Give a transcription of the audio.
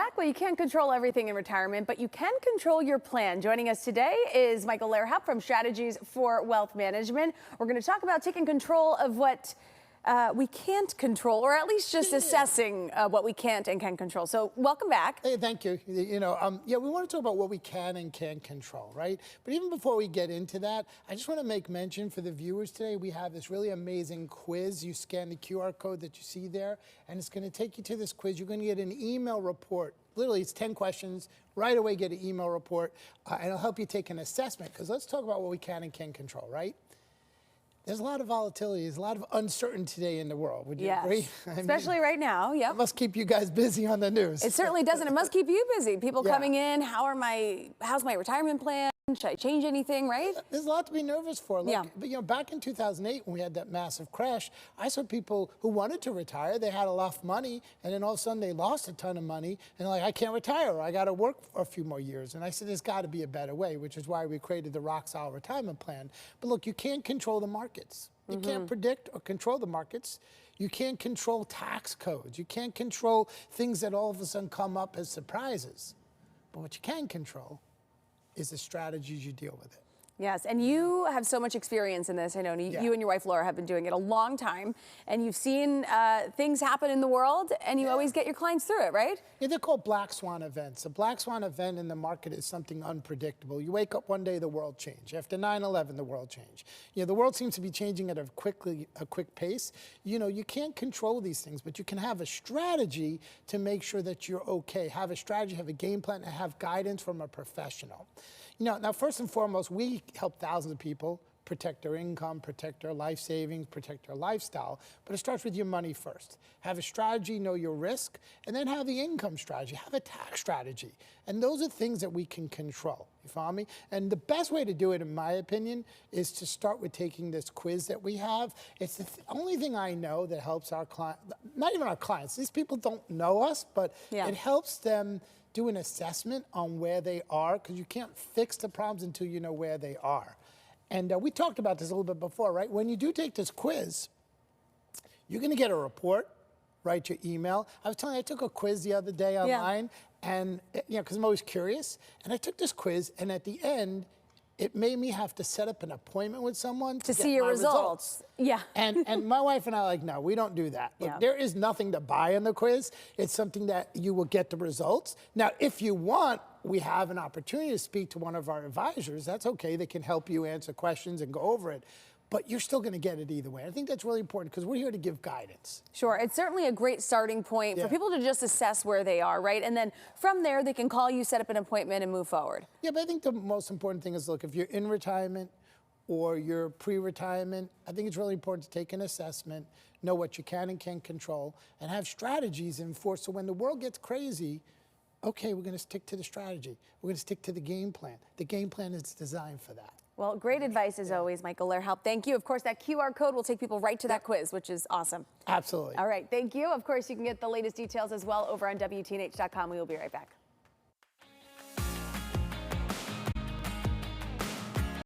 back. Well, you can't control everything in retirement, but you can control your plan. Joining us today is Michael Lehrhaupt from Strategies for Wealth Management. We're going to talk about taking control of what we can't control, or at least just assessing what we can't and can control. So welcome back. Hey, thank you. Yeah, we want to talk about what we can and can't control, right? But even before we get into that, I just want to make mention for the viewers today, we have this really amazing quiz. You scan the QR code that you see there, and it's going to take you to this quiz. You're going to get an email report. Literally, it's 10 questions. Right away, get an email report, and it'll help you take an assessment. Because let's talk about what we can and can't control, right? There's a lot of volatility. There's a lot of uncertainty today in the world. Would you agree? Especially right now. Yep. It must keep you guys busy on the news. It certainly doesn't. It must keep you busy. People coming in. How's my retirement plan? Should I change anything, right? There's a lot to be nervous for. Look, but back in 2008 when we had that massive crash, I saw people who wanted to retire. They had a lot of money, and then all of a sudden they lost a ton of money, and like, I can't retire, or I got to work for a few more years. And I said, there's got to be a better way, which is why we created the Rock Solid Retirement Plan. But look, you can't control the markets. You can't predict or control the markets. You can't control tax codes. You can't control things that all of a sudden come up as surprises. But what you can control is the strategies you deal with it. Yes, and you have so much experience in this. I know you and your wife Laura have been doing it a long time, and you've seen things happen in the world, and you always get your clients through it, right? Yeah, they're called black swan events. A black swan event in the market is something unpredictable. You wake up one day, the world changed. After 9/11, the world changed. The world seems to be changing at a quick pace. You can't control these things, but you can have a strategy to make sure that you're okay. Have a strategy, have a game plan, and have guidance from a professional. Now, first and foremost, we help thousands of people protect their income, protect their life savings, protect their lifestyle. But it starts with your money first. Have a strategy, know your risk, and then have the income strategy, have a tax strategy. And those are things that we can control. You follow me? And the best way to do it, in my opinion, is to start with taking this quiz that we have. It's the only thing I know that helps our clients, not even our clients. These people don't know us, but it helps them do an assessment on where they are, because you can't fix the problems until you know where they are. And we talked about this a little bit before, right? When you do take this quiz, you're going to get a report, write your email. I was telling you, I took a quiz the other day online, and because I'm always curious, and I took this quiz, and at the end, it made me have to set up an appointment with someone to see your results. Yeah. And my wife and I are like, no, we don't do that. Look, there is nothing to buy in the quiz. It's something that you will get the results. Now, if you want, we have an opportunity to speak to one of our advisors. That's okay. They can help you answer questions and go over it. But you're still going to get it either way. I think that's really important because we're here to give guidance. Sure. It's certainly a great starting point for people to just assess where they are, right? And then from there, they can call you, set up an appointment, and move forward. Yeah, but I think the most important thing is, look, if you're in retirement or you're pre-retirement, I think it's really important to take an assessment, know what you can and can't control, and have strategies in force. So when the world gets crazy, okay, we're going to stick to the strategy. We're going to stick to the game plan. The game plan is designed for that. Well, great advice as always, Michael Lehrhaupt. Thank you. Of course, that QR code will take people right to that quiz, which is awesome. Absolutely. All right, thank you. Of course, you can get the latest details as well over on WTNH.com. We will be right back.